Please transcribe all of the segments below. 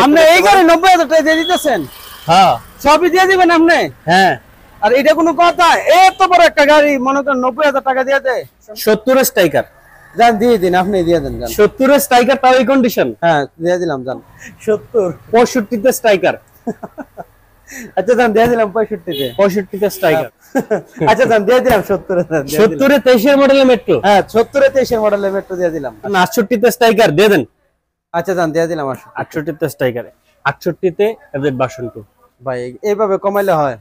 আপনি এই গাড়ি 90,000 টাকা দিয়ে দিতেছেন? হ্যাঁ সবই দিয়ে দিবেন আপনি? হ্যাঁ। আর এটা কোনো কথা? এত বড় একটা গাড়ি মনে করেন 90,000 টাকা দিয়ে দেয়? 70 এর স্ট্রাইকার জান দিয়ে দিন, আপনি দিয়ে দেন জান। 70 এর স্ট্রাইকার তাও এই কন্ডিশন? হ্যাঁ দিয়ে দিলাম জান। 70 65 তে স্ট্রাইকার। আচ্ছা জান দিয়ে দিলাম 65 তে। 65 তে স্ট্রাইকার। আচ্ছা জান দিয়ে দিলাম 70 এ জান। 70 এ 23 এর মডেলের মেট্রো? হ্যাঁ 70 এ 23 এর মডেলের মেট্রো দিয়ে দিলাম। 68 তে স্ট্রাইকার দিয়ে দেন। আচ্ছা জান দিয়ে দিলাম 68 তে স্ট্রাইকারে, 68 তে এফজেড ভার্সন 2। ভাই এইভাবে কমাইলে হয়?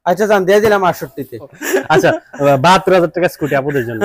আচ্ছা জান দিয়ে দিলাম 68 তে। আচ্ছা 72,000 টাকা স্কুটি আপুদের জন্য।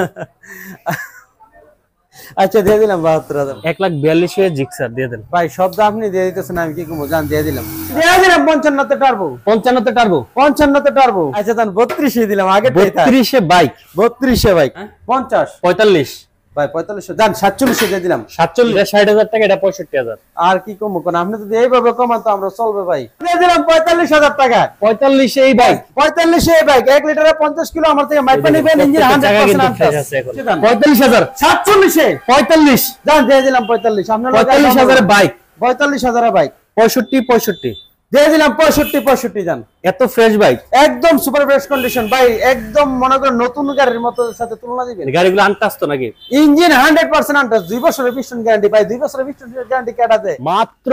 আচ্ছা দিয়ে দিলাম 72,000। 1,42,000 এর জিক্সার দিয়ে দেন। ভাই শব্দ আপনি দিয়ে দিতেছেন, আমি কি করব? জান দিয়ে দিলাম। দিয়ে দিলাম 55 তে টার্বো। 55 তে টার্বো? 55 তে টার্বো। আচ্ছা জান 32 এ দিলাম, আগে 32 এ বাইক। 32 এ বাইক 50 45 ভাই 45 জান 47 দিয়ে দিলাম। 47 এটা 60,000 টাকা, এটা 65,000। আর কি কম কোন? আপনি যদি এইভাবে কমান তো আমরা চলবে ভাই। দিয়ে দিলাম 45,000 টাকা। 45 এই বাইক? 45 এই বাইক 1 লিটারে 50 কিলো আমার থেকে মাইপা নেবেন, ইঞ্জিন 100% আছে এখন। 45,000 47 এ 45 জান দিয়ে দিলাম 45। আপনার 45,000 এর বাইক? 45,000 এর বাইক 65 দিয়ে দিলাম। 65 জান। এত ফ্রেশ বাইক, একদম সুপার ফ্রেশ কন্ডিশন ভাই, একদম মনে করেন নতুন গাড়ির মতো সাথে তুলনা দিবেন। গাড়িগুলো আনটাস তো নাকি? ইঞ্জিন 100% আনটাস, 2 বছরের পিস্টন গ্যারান্টি ভাই, 2 বছরের পিস্টন গ্যারান্টি কাটা দেয়। মাত্র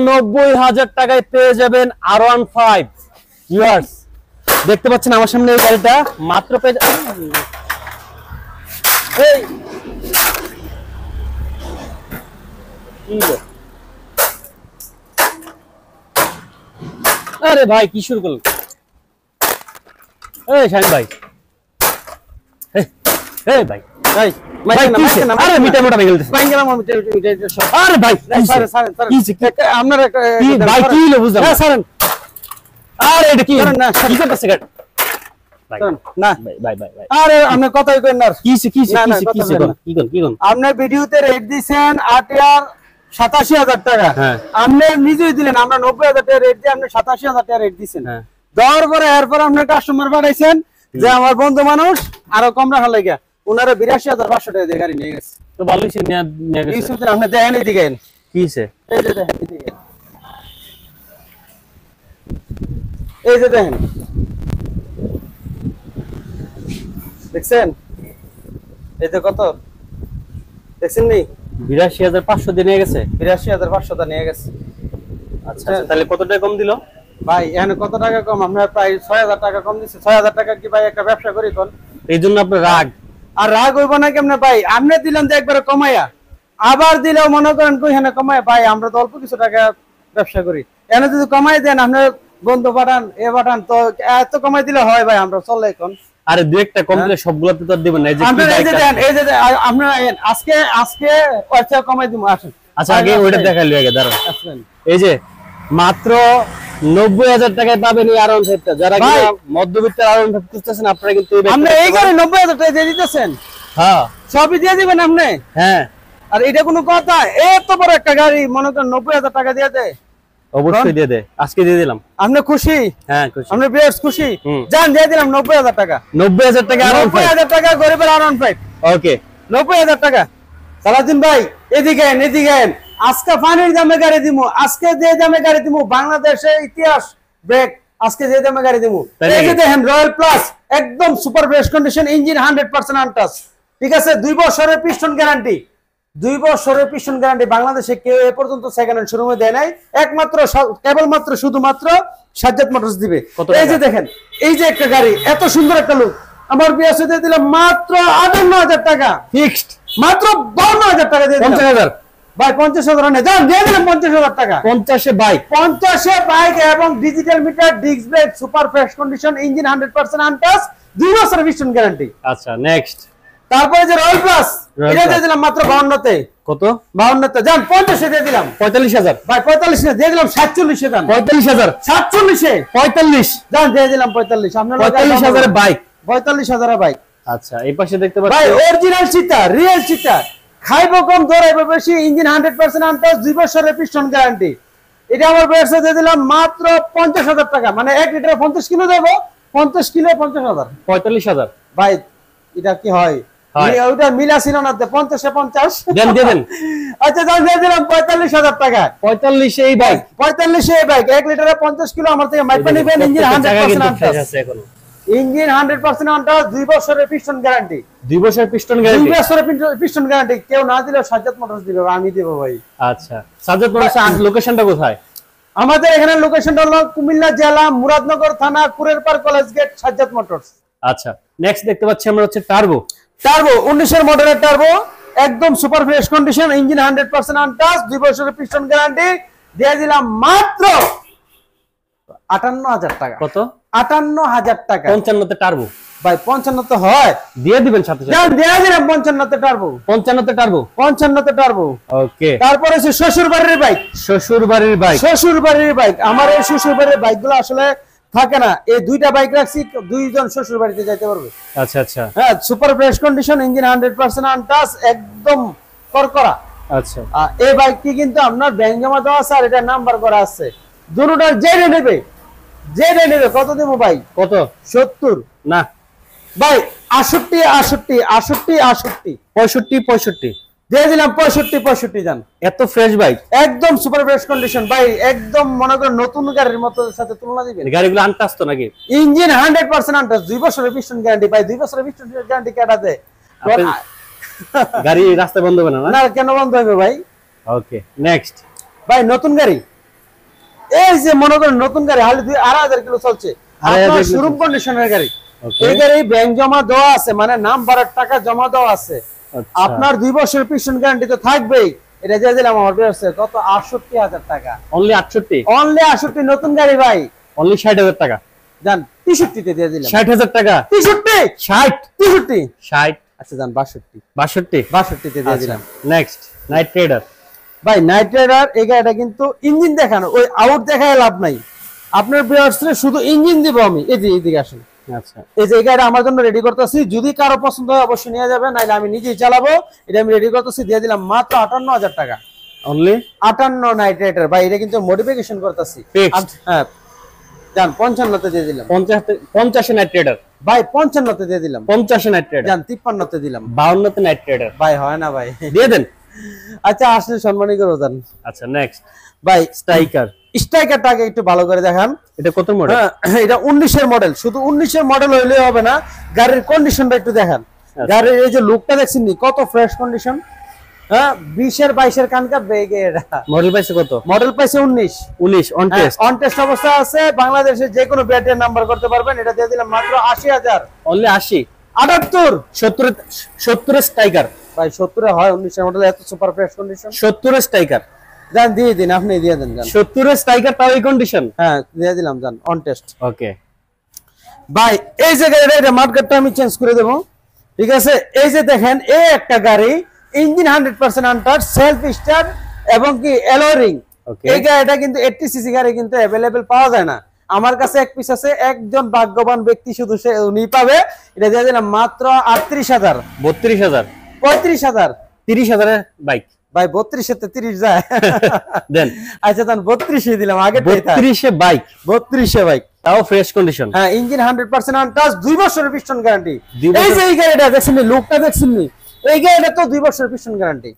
90,000 টাকায় পেয়ে যাবেন R15। ভিউয়ার্স দেখতে পাচ্ছেন আমার সামনে এই গাড়িটা মাত্র পেয়ে এই কি গো? আরে ভাই কি শুরু করলেন? এই শাহিন ভাই, এই ভাই ভাই আরে মিটার মোটা ভেঙে গেছে। আরে ভাই আপনার ভাই কি হলো বুঝলাম আরে এটা কি না কি করতেছে গাড়ি? না ভাই ভাই ভাই আরে আপনি কথাই কইন না। কি আপনি ভিডিওতে রেট দিবেন 87,000 টাকা। আপনি নিজেই দিলেন, আমরা 90,000 টাকা রেট দিয়ে আপনি 87,000 টাকা রেট দিবেন। দেওয়ার পরে এরপর আপনি কাস্টমার পাঠাইছেন যে আমার বন্ধু মানুষ আরো কম রাখা লাগা, ওনারা 82,500 টাকা দিয়ে গাড়ি নিয়ে গেছে। তো ভালোই সে নিয়ে গেছে। আপনি দেখেন এদিকে কি হইছে? এই যে দেখেন, দেখছেন এই যে কত দেখছেন নি? 82,500 দিয়ে নিয়ে গেছে। 82,500 টাকা নিয়ে গেছে। আচ্ছা তাহলে কত টাকা কম দিল ভাই? এখানে কত টাকা কম? আমরা প্রায় 6,000 টাকা কম দিচ্ছি। 6,000 টাকা কি ভাই একটা ব্যবসা করি কোন? এই জন্য আপনার রাগ? আর রাগ হইব না কেমনে ভাই? আপনি দিলেন যে একবারে কমাইয়া, আবার দিলেও মনে করেন কইখানে কমায়। ভাই আমরা তো অল্প কিছু টাকা ব্যবসা করি, এখানে যদি কমাই দেন আপনি বন্ধু পাঠান এ পাঠান তো এত কমাই দিলে হয় ভাই? আমরা চলে এখন। আরে দুই একটা কম দিলে সবগুলোতে তো দিবেন না। এই যে এই যে আপনারা আজকে পয়সা কমাই দিব। আসেন আচ্ছা আগে ওইটা দেখাইলো, আগে দাঁড়ান। এই যে মাত্র 90,000 টাকায় পাবেন এই R15 টা। যারা কিনা মধ্যবিত্তের R15 খুঁজতেছেন আপনারা কিন্তু আপনি এই গাড়ি 90,000 টাকা দিয়ে দিতেছেন? হ্যাঁ সবই দিয়ে দিবেন আপনি? হ্যাঁ। আর এটা কোনো কথা? এত বড় একটা গাড়ি মনে করেন 90,000 টাকা দিয়ে দেয়? অবশ্যই দিয়ে দে, আজকে দিয়ে দিলাম। আপনি খুশি? হ্যাঁ খুশি। আপনি বেশ খুশি? জান দিয়ে দিলাম 90,000 টাকা। 90,000 টাকা R15 টাকা গরিবের R15। ওকে 90,000 টাকা। সালাউদ্দিন ভাই এদিকে এদিকে আজকে ফানির দামে গাড়ি দিমু, আজকে যে দামে গাড়ি দিমু বাংলাদেশের ইতিহাস ব্রেক। আজকে যে দামে গাড়ি দিমু এই যে দেখেন রয়্যাল প্লাস, একদম super fresh condition, engine 100% untouch, ঠিক আছে? 2 বছরের পিস্টন গ্যারান্টি, 2 বছরের পিস্টন গ্যারান্টি। বাংলাদেশে কেউ এ পর্যন্ত সেকেন্ড হ্যান্ড শোরুমে দেয় নাই, একমাত্র কেবলমাত্র শুধুমাত্র সাজ্জাদ মোটরস দিবে। এই যে দেখেন এই যে একটা গাড়ি, এত সুন্দর একটা লুক, আমার বিয়াসে দিয়ে দিলাম মাত্র 58,000 টাকা ফিক্সড, মাত্র 52,000 টাকা দিয়ে দিলাম। 50,000 ভাই 50,000 না, জান দিয়ে দিলাম 50,000 টাকা। 50 এ বাইক, 50 এ বাইক এবং digital meter, disc brake, super fresh condition, engine 100% untouch, 2 বছরের পিস্টন গ্যারান্টি। আচ্ছা নেক্সট। তারপরে যে রয়্যাল প্লাস, এটা দিয়ে দিলাম মাত্র 52 তে। কত? 52 তে। জান 50 এ দিয়ে দিলাম। 45,000 ভাই 45 না, দিয়ে দিলাম 47 এ। জান 45,000 47 এ 45 জান দিয়ে দিলাম 45। আপনার 45,000 এর বাইক, 45,000 এর বাইক। আচ্ছা এই পাশে দেখতে পাচ্ছেন ভাই অরিজিনাল চিতা, রিয়েল চিতা, খাইবো কম দৌড়াইবো বেশি, ইঞ্জিন 100% আনটাচ, 2 বছরের পিস্টন গ্যারান্টি। এটা আমার ব্যবসা দিয়ে দিলাম মাত্র 50,000 টাকা, মানে 1 লিটারে 50 কিলো দেবো, 50 কিলো 50,000। 45,000 ভাই এটা কি হয়? ওটা মিলা ছিল না 50 এ 50 দেন দেন। আচ্ছা দাম দিয়ে দিলাম 45,000 টাকা। 45 এই বাইক, 45 এই বাইক 1 লিটারে 50 কিলো আমার থেকে মাইপা নেবেন। ইঞ্জিন 100% আনটাস আছে এখনো, ইঞ্জিন 100% আনটাস, 2 বছরের পিস্টন গ্যারান্টি, 2 বছরের পিস্টন 2 গ্যারান্টি, বছরের পিস্টন গ্যারান্টি। কেউ না দিলে সাজ্জাদ মোটরস দিবে, আমি দেব ভাই। আচ্ছা সাজ্জাদ মোটরস লোকেশনটা কোথায়? আমাদের এখানে লোকেশনটা হলো কুমিল্লা জেলা মুরাদনগর থানা Kurerpar college gate, Sajjad Motors. আচ্ছা নেক্সট দেখতে পাচ্ছি আমরা হচ্ছে টার্বো। 19 এর মডেলের টার্বো, একদম super fresh condition, engine 100% untouch, 2 বছরের পিস্টন গ্যারান্টি। দিয়ে দিলাম মাত্র 58,000 টাকা। কত? 58,000 টাকা। 55 তে টার্বো ভাই 55 তো হয়, দিয়ে দিবেন সাথে সাথে। জান দিয়ে দিলাম 55 তে টার্বো, 55 তে টার্বো, 55 তে টার্বো। ওকে। তারপরে হচ্ছে শ্বশুর বাড়ির বাইক, শ্বশুর বাড়ির বাইক, শ্বশুর বাড়ির বাইক। আমার এই শ্বশুর বাড়ির বাইকগুলো আসলে থাকে না, এই দুইটা বাইক রাখছি, দুইজন শ্বশুর বাড়িতে যাইতে পারবে। আচ্ছা আচ্ছা, হ্যাঁ super fresh condition, engine 100% untouch, একদম করকরা। আচ্ছা এই বাইকটি কিন্তু আপনার ব্যাংক জমা দেওয়া আছে, আর এটা নাম্বার করা আছে। দুটোটার জেনে নেবে, জেনে নেবে। কত দেবো ভাই? কত? 70 না ভাই, 68 68 68 68 65 65 দিয়ে দিলাম। 65 যান। এত ফ্রেশ বাইক, একদম সুপার ফ্রেশ কন্ডিশন ভাই, একদম মনে করেন নতুন গাড়ির মতো সাথে তুলনা দিবেন। গাড়িগুলো আনটাস তো নাকি? ইঞ্জিন 100% আনটাচ, 2 বছরের পিস্টন গ্যারান্টি ভাই। 2 বছরের পিস্টন গ্যারান্টি কেটে দেয় গাড়ি রাস্তায় বন্ধ হবে না? না কেন বন্ধ হবে ভাই? ওকে নেক্সট ভাই নতুন গাড়ি, এই যে মনে করেন নতুন গাড়ি হালি 2,500 কিলো চলছে, আপনার শোরুম কন্ডিশনের গাড়ি। এই গাড়ি ব্যাংক জমা দেওয়া আছে, মানে নাম্বারের টাকা জমা দেওয়া আছে। আপনার 2 বছরের পিস্টন গ্যারান্টি তো থাকবেই। এটা দিয়ে দিলাম আমার ব্যবস্থা কত? 68,000 টাকা। অনলি 68? অনলি 68 নতুন গাড়ি ভাই। অনলি 60,000 টাকা। জান 63 তে দিয়ে দিলাম। 60,000 টাকা? 63 60 63 60। আচ্ছা জান 62 62 তে দিয়ে দিলাম। Next Knight Rider. ভাই নাইট রাইডার এই গাড়িটা কিন্তু ইঞ্জিন দেখানো, ওই আউট দেখায় লাভ নাই। আপনার ভিউয়ার্সরে শুধু ইঞ্জিন দিব আমি। এদিকে আসুন। আচ্ছা এই যে এই গাড়িটা আমার জন্য রেডি করতেছি, যদি কারো পছন্দ হয় অবশ্যই নিয়ে যাবেন, নাইলে আমি নিজেই চালাবো। এটা আমি রেডি করতেছি, দিয়ে দিলাম মাত্র 58,000 টাকা। অনলি 58 নাইট রাইডার ভাই। এটা কিন্তু মডিফিকেশন করতেছি। হ্যাঁ জান 55 তে দিয়ে দিলাম। 50 নাইট রাইডার ভাই 55 তে দিয়ে দিলাম। 50 নাইট রাইডার জান 53 তে দিলাম। 52 তে নাইট রাইডার ভাই হয় না ভাই, দিয়ে দেন। আচ্ছা আসলে সম্মানই করো জান। আচ্ছা নেক্সট ভাই স্ট্রাইকার। স্ট্রাইকারটাকে একটু ভালো করে দেখান। এটা কত মডেল? এটা 19 এর মডেল। শুধু 19 এর মডেল হইলে হবে না, গাড়ির কন্ডিশনটা একটু দেখান। গাড়ির এই যে লুকটা দেখছেন নি, কত ফ্রেশ কন্ডিশন। হ্যাঁ 20 এর 22 এর কান কাটবে এই গাড়িটা। মডেল পাইছে কত? মডেল পাইছে 19 অন টেস্ট। অন টেস্ট অবস্থা আছে। বাংলাদেশে যে কোনো ব্যাটারি নাম্বার করতে পারবেন। এটা দিয়ে দিলাম মাত্র 80,000। অনলি 80? 78 70 স্ট্রাইকার ভাই। 70 এ হয় 19 এর মডেল, এত সুপার ফ্রেশ কন্ডিশন। 70 স্ট্রাইকার জান দিয়ে দিন, আপনি দিয়ে দেন জান। 70 স্ট্রাইকার তাও এই কন্ডিশন? হ্যাঁ দিয়ে দিলাম জান, অন টেস্ট। ওকে ভাই এই যে গাড়িটা, এটা মার্কেটটা আমি চেঞ্জ করে দেব, ঠিক আছে? এই যে দেখেন, এই একটা গাড়ি, ইঞ্জিন 100% আনটাচ, সেলফ স্টার্ট এবং কি অ্যালয়। এই গাড়িটা কিন্তু 80 সিসি গাড়ি কিন্তু अवेलेबल পাওয়া যায় না। আমার কাছে এক পিস আছে, একজন ভাগ্যবান ব্যক্তি শুধু সে উনি পাবে। এটা দিয়ে দিলাম মাত্র 38,000। 32,000? 35,000? 30,000 এর বাইক ভাই 32 এ 30 যায় দেন। আচ্ছা তাহলে 32 এ দিলাম। আগে 32 এ বাইক, 32 এ বাইক, তাও ফ্রেশ কন্ডিশন। হ্যাঁ ইঞ্জিন 100% আনটাচ, 2 বছরের পিস্টন গ্যারান্টি। এই যে এই গাড়িটা দেখছেন, লুকটা দেখছেন নি, এই গাড়িটা তো 2 বছরের পিস্টন গ্যারান্টি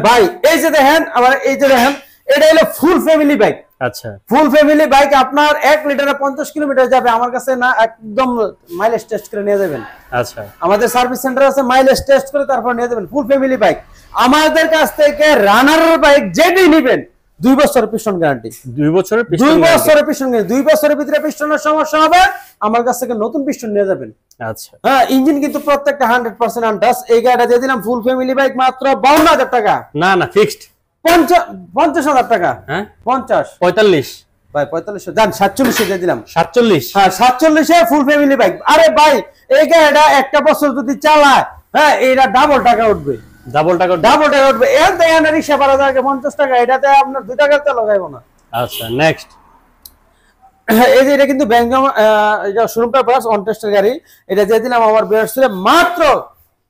ভাই। এই যে দেখেন, আবার এই যে দেখেন, এটা হলো ফুল ফ্যামিলি বাইক। আচ্ছা ফুল ফ্যামিলি বাইক, আপনার 1 লিটারে 50 কিলোমিটার যাবে। আমার কাছে না একদম মাইলেজ টেস্ট করে নিয়ে যাবেন। আচ্ছা আমাদের সার্ভিস সেন্টার আছে, মাইলেজ টেস্ট করে তারপর নিয়ে যাবেন। ফুল ফ্যামিলি বাইক আমাদের কাছ থেকে রানার বাইক যেটাই নেবেন 2 বছরের পিস্টন গ্যারান্টি। 2 বছরের 2 বছরের পিস্টন গ্যারান্টি। 2 বছরের ভিতরে পিস্টনের সমস্যা হবে, আমার কাছ থেকে নতুন পিস্টন নিয়ে যাবেন। আচ্ছা হ্যাঁ ইঞ্জিন কিন্তু প্রত্যেকটা 100% আনটাচ। এই গাড়িটা দিয়ে দিলাম ফুল ফ্যামিলি বাইক মাত্র 52,000 টাকা। না না ফিক্সড 50,000 টাকা। হ্যাঁ 50 45 ভাই 45 জান 47 দিয়ে দিলাম। 47? হ্যাঁ 47 এ ফুল ফ্যামিলি বাইক। আরে ভাই এই গাড়িটা একটা বছর যদি চালায়, হ্যাঁ এটা ডাবল টাকা উঠবে। ডাবল টাকা উঠবে। এর দেখেন রিক্সা ভাড়া থাকে 50 টাকা, এটাতে আপনার 2 টাকা তেল লাগাইবো না। আচ্ছা নেক্সট এই যে এটা কিন্তু ব্যাংক জমা, এটা শোরুম পেপারস অন টেস্টের গাড়ি। এটা দিয়ে দিলাম আমার বিয়ার্সে মাত্র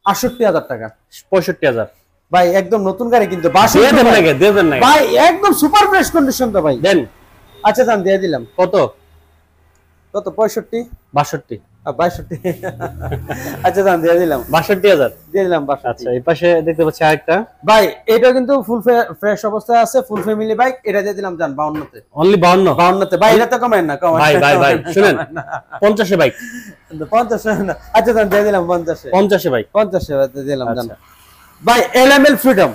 68,000 টাকা। 65,000 ভাই একদম নতুন গাড়ি কিন্তু। দেবেন না ভাই একদম সুপার ফ্রেশ কন্ডিশন তো ভাই। দেন। আচ্ছা জান দিয়ে দিলাম। কত? 65? 62? 62 আচ্ছা দাম দিয়ে দিলাম 62,000 দিয়ে দিলাম 62। আচ্ছা এই পাশে দেখতে পাচ্ছি আরেকটা ভাই এটা কিন্তু ফুল ফ্রেশ অবস্থায় আছে, ফুল ফ্যামিলি বাইক, এটা দিয়ে দিলাম জান 52 তে। অনলি 52 তে ভাই, এটা তো কমেন না, কমেন ভাই ভাই ভাই শুনেন 50 এ বাইক 50 না, আচ্ছা জান দিয়ে দিলাম 50 এ 50 এ বাইক 50 এ দিয়ে দিলাম জান। আচ্ছা। ভাই এলএমএল ফ্রিডম,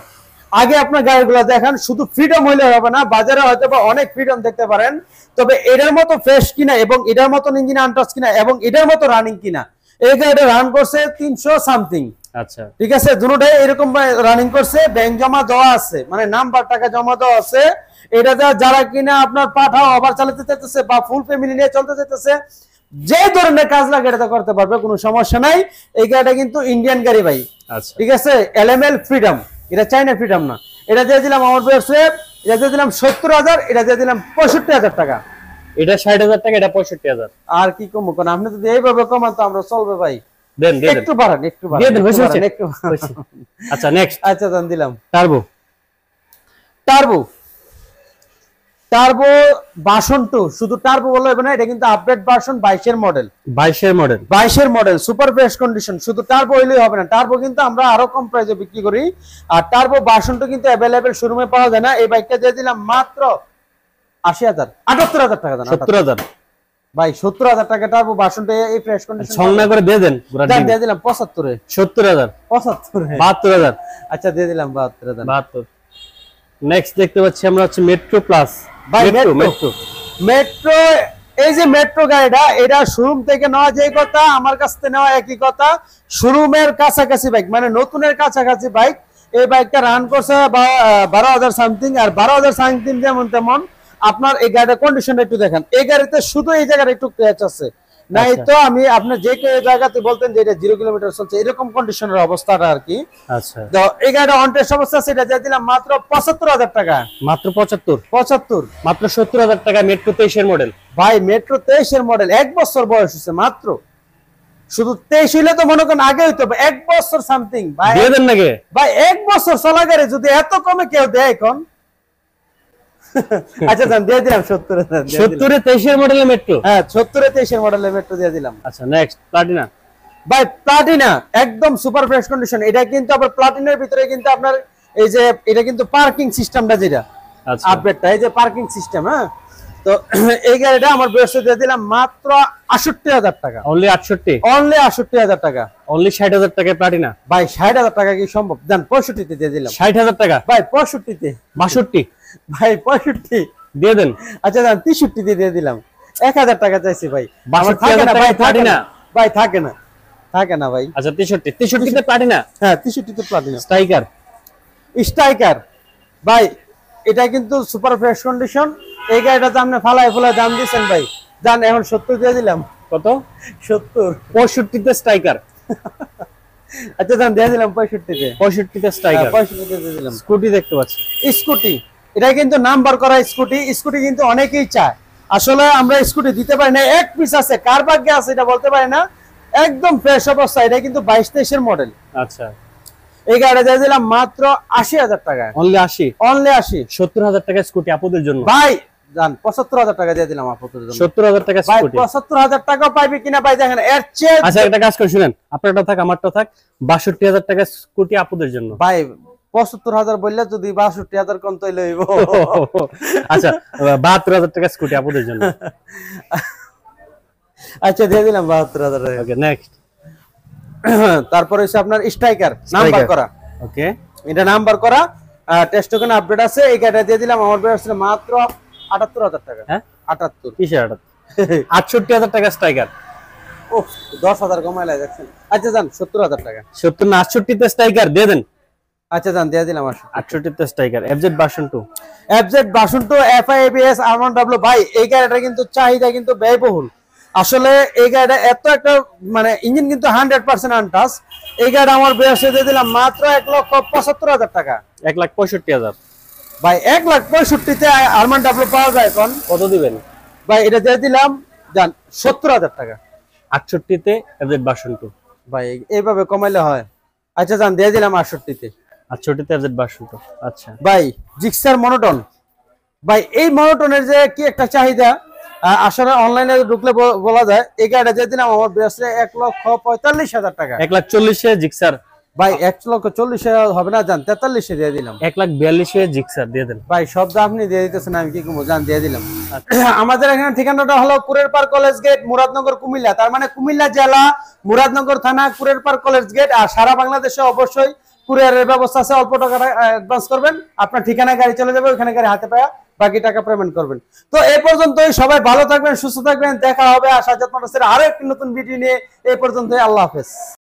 আগে আপনার গাড়িগুলো দেখান, শুধু ফ্রিডম হইলে হবে না, বাজারে হয়তো বা অনেক ফ্রিডম দেখতে পারেন, তবে এটার মতো ফ্রেশ কিনা এবং এটার মতো ইঞ্জিন আনটাচ কিনা এবং এটার মতো রানিং কিনা। এই গাড়িটা রান করছে 300 সামথিং। আচ্ছা ঠিক আছে, দুটোটাই এরকম রানিং করছে, ব্যাংক জমা দেওয়া আছে, মানে নাম্বার টাকা জমা দেওয়া আছে। এটা যারা কিনা আপনার পাঠাও আবার চালাতে চাইতেছে বা ফুল ফ্যামিলি নিয়ে চলতে চাইতেছে, যে ধরনের কাজ লাগে এটা করতে পারবে, কোনো সমস্যা নাই। এই গাড়িটা কিন্তু ইন্ডিয়ান গাড়ি ভাই। আচ্ছা ঠিক আছে, এলএমএল ফ্রিডম, এটা চাইনা ফ্রিডম না। এটা দিয়ে দিলাম আমার ব্যবসা, এটা দিয়ে দিলাম 70,000, এটা দিয়ে দিলাম 65,000 টাকা। এটা 60,000 টাকা, এটা 65,000। আর কি কমবো, কারণ আপনি যদি এইভাবে কমান তো আমরা চলবে ভাই। দেন দেন একটু বাড়ান, একটু বাড়ান, দিয়ে দেন, হয়েছে একটু বাড়ান। আচ্ছা নেক্সট আচ্ছা দাম দিলাম টার্বো টার্বো টার্বো ভার্সন 2, শুধু টার্বো বললে হবে না, এটা কিন্তু আপডেট ভার্সন 22 এর মডেল। 22 এর মডেল সুপার ফ্রেশ কন্ডিশন। শুধু টার্বো হইলেই হবে না, টার্বো কিন্তু আমরা আরো কম প্রাইসে বিক্রি করি। আর টার্বো ভার্সন 2 কিন্তু अवेलेबल শোরুমে পাওয়া যায় না। এই বাইকটা দিয়ে দিলাম মাত্র 80,000 78,000 টাকা দাম। 70,000 ভাই 70,000 টাকা টার্বো ভার্সন 2 এই ফ্রেশ কন্ডিশন সংনা করে দিয়ে দেন, দিয়ে দিলাম 75 এ 70,000 75 72,000। আচ্ছা দিয়ে দিলাম 72,000। 72। নেক্সট দেখতে পাচ্ছি আমরা হচ্ছে মেট্রো প্লাস। ভাই মেট্রো, এই যে মেট্রো গাড়িটা, এটা শোরুম থেকে নেওয়া যে কথা, আমার কাছ থেকে নেওয়া একই কথা। শোরুমের কাছাকাছি বাইক, মানে নতুনের কাছাকাছি বাইক। এই বাইকটা রান করছে 12,000 সামথিং, আর 12,000 সামথিং যেমন তেমন। আপনার এই গাড়িটার কন্ডিশন একটু দেখেন, এই গাড়িতে শুধু এই জায়গায় একটু ক্র্যাচ আছে, নাই তো আমি আপনার যে জায়গাতে বলতেন যে এটা 0 কিলোমিটার চলছে, এরকম কন্ডিশনের অবস্থাটা আর কি। আচ্ছা তো এই গাড়িটা অন টেস্ট অবস্থা, সেটা দিয়ে দিলাম মাত্র 75,000 টাকা। মাত্র 75 মাত্র 70,000 টাকা মেট্রো 23 এর মডেল। ভাই মেট্রো 23 এর মডেল, 1 বছর বয়স হচ্ছে মাত্র। শুধু 23 হইলে তো মনে করেন আগে হইতো, 1 বছর সামথিং ভাই দিয়ে দেন নাকি ভাই। 1 বছর চলা গাড়ি যদি এত কমে কেউ দেয় এখন। আচ্ছা দাম দিয়ে দিলাম 70,000। 70 এ 23 এর মডেলের মেট্রো। হ্যাঁ 70 এ 23 এর মডেলের মেট্রো দিয়ে দিলাম। আচ্ছা নেক্সট প্লাটিনা। ভাই প্লাটিনা একদম সুপার ফ্রেশ কন্ডিশন। এটা কিন্তু আবার প্লাটিনার ভিতরে কিন্তু আপনার এই যে এটা কিন্তু পার্কিং সিস্টেমটা যেটা আচ্ছা আপডেটটা, এই যে পার্কিং সিস্টেম। হ্যাঁ, তো এই গাড়িটা আমার বয়সে দিয়ে দিলাম মাত্র 68,000 টাকা। অনলি 68, অনলি 68,000 টাকা। অনলি 60,000 টাকা প্লাটিনা। ভাই 60,000 টাকা কি সম্ভব? দেন 65 তে দিয়ে দিলাম। 60,000 টাকা ভাই 65 তে। 62 ভাই 65 দিয়ে দেন। আচ্ছা দেন 63 তে দিয়ে দিলাম। 1,000 টাকা চাইছি ভাই। আমার 62,000 থাকে না ভাই, থাকে প্লাটিনা। না ভাই, থাকে না, থাকে না ভাই। আচ্ছা 63 তে প্লাটিনা। হ্যাঁ 63 তে প্লাটিনা স্ট্রাইকার। স্ট্রাইকার ভাই, এটা কিন্তু সুপার ফ্রেশ কন্ডিশন। এই গাড়িটা তো আপনি ফালায় দাম দিয়েছেন ভাই, জান এখন 70 দিয়ে দিলাম। কত? 70। 65 তে স্ট্রাইকার। আচ্ছা দাম দিয়ে দিলাম 65 তে। 65 তে স্ট্রাইকার। 65 তে দিয়ে দিলাম। স্কুটি দেখতে পাচ্ছি। স্কুটি, এটা কিন্তু নাম্বার করা স্কুটি। স্কুটি কিন্তু অনেকেই চায়, আসলে আমরা স্কুটি দিতে পারি না। এক পিস আছে, কার ভাগ্যে আছে এটা বলতে পারি না। একদম ফ্রেশ অবস্থা। এটা কিন্তু 22-23 এর মডেল। আচ্ছা এই গাড়িটা দিয়ে দিলাম মাত্র 80,000 টাকা। অনলি 80। অনলি 80। 70,000 টাকা স্কুটি আপুদের জন্য। ভাই জান 75,000 টাকা দিয়ে দিলাম আপুদের জন্য। 70,000 টাকা ভাই স্কুটি। 75,000 টাকা পাইবে কিনা ভাই দেখেন এর চেয়ে। আচ্ছা একটা কাজ করে শুনেন, আপনারটা থাক আমারটা থাক, 62,000 টাকা স্কুটি আপুদের জন্য। ভাই 75,000 বললে যদি 62,000 কম তৈলে হইব। আচ্ছা 72,000 টাকা স্কুটি আপুদের জন্য। আচ্ছা দিয়ে দিলাম 72,000 টাকা। Okay next. তারপরে হচ্ছে আপনার স্ট্রাইকার নাম্বার করা। ওকে এটা নাম্বার করা, টেস্ট টোকেন আপডেট আছে। এই গাড়িটা দিয়ে দিলাম আমার বয়স ছিল মাত্র 78,000 টাকা। হ্যাঁ 78 কিসের 68,000 টাকা স্ট্রাইকার। ও 10,000 কমাইলা দেখছেন। আচ্ছা জান 70,000 টাকা। 70 না 68 তে স্ট্রাইকার দিয়ে দেন। আচ্ছা জান দিয়ে দিলাম 68 তে striker. FZ version 2। FZ version 2 FI ABS R1W। ভাই এই গাড়িটা কিন্তু চাহিদা কিন্তু ব্যয়বহুল। আসলে এই গাড়িটা এত একটা মানে ইঞ্জিন কিন্তু 100% আনটাচ। এই গাড়িটা আমার বয়সে দিয়ে দিলাম মাত্র 1,75,000 টাকা। 1,65,000। ভাই 1,65,000 তে R1W পাওয়া যায় এখন। কত দিবেন? ভাই এটা দিয়ে দিলাম জান 70,000 টাকা। 68 তে FZ ভার্সন 2। ভাই এইভাবে কমাইলে হয়। আচ্ছা জান দিয়ে দিলাম 68 তে। 68 তে FZ ভার্সন 2। আচ্ছা ভাই জিক্সার মনোটন। ভাই এই মনোটনের যে কি একটা চাহিদা, আসলে অনলাইনে ঢুকলে বলা যায় এই গাড়িটা দিয়ে দিলাম আমার বেসে 1,45,000 টাকা। 1,40,000 জিক্সার ভাই 1,40,000 হবে না, জান 43 দিয়ে দিলাম। 1,42,000 জিক্সার দিয়ে দেন ভাই শব্দ আপনি দিয়ে দিতেছেন, আমি কি কমবো, জান দিয়ে দিলাম। আমাদের এখানে ঠিকানাটা হলো কুরের পার কলেজ গেট, মুরাদনগর, কুমিল্লা। তার মানে কুমিল্লা জেলা, মুরাদনগর থানা, কুরের পার কলেজ গেট। আর সারা বাংলাদেশে অবশ্যই কুরিয়ারের ব্যবস্থা আছে। অল্প টাকা অ্যাডভান্স করবেন, আপনার ঠিকানায় গাড়ি চলে যাবে, ওখানে গাড়ি হাতে পাওয়া বাকি টাকা পেমেন্ট করবেন। তো এই পর্যন্তই, সবাই ভালো থাকবেন, সুস্থ থাকবেন। দেখা হবে আশা যত্ন আরো একটি নতুন ভিডিও নিয়ে। এই পর্যন্তই, আল্লাহ হাফেজ।